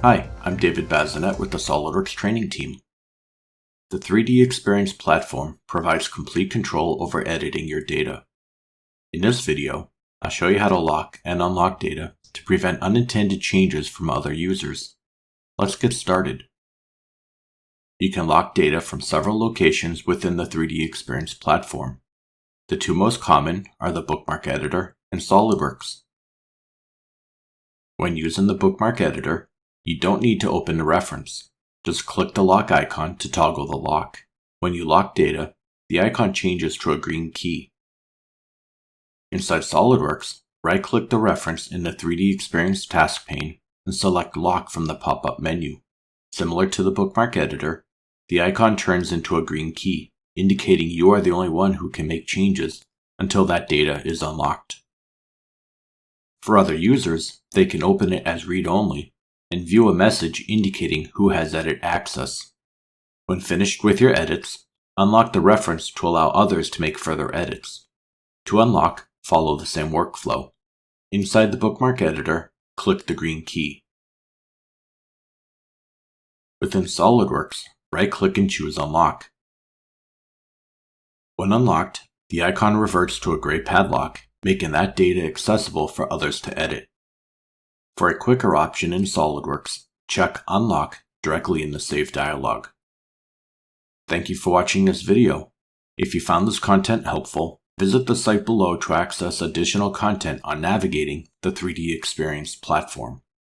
Hi, I'm David Bazinet with the Solidworks training team. The 3DEXPERIENCE platform provides complete control over editing your data. In this video, I'll show you how to lock and unlock data to prevent unintended changes from other users. Let's get started. You can lock data from several locations within the 3DEXPERIENCE platform. The two most common are the Bookmark Editor and Solidworks. When using the Bookmark Editor, you don't need to open the reference. Just click the lock icon to toggle the lock. When you lock data, the icon changes to a green key. Inside SolidWorks, right-click the reference in the 3DEXPERIENCE task pane and select Lock from the pop-up menu. Similar to the Bookmark Editor, the icon turns into a green key, indicating you are the only one who can make changes until that data is unlocked. For other users, they can open it as read-only and view a message indicating who has edit access. When finished with your edits, unlock the reference to allow others to make further edits. To unlock, follow the same workflow. Inside the Bookmark Editor, click the green key. Within SolidWorks, right-click and choose Unlock. When unlocked, the icon reverts to a gray padlock, making that data accessible for others to edit. For a quicker option in SolidWorks, check Unlock directly in the Save dialog. Thank you for watching this video. If you found this content helpful, visit the site below to access additional content on navigating the 3DEXPERIENCE platform.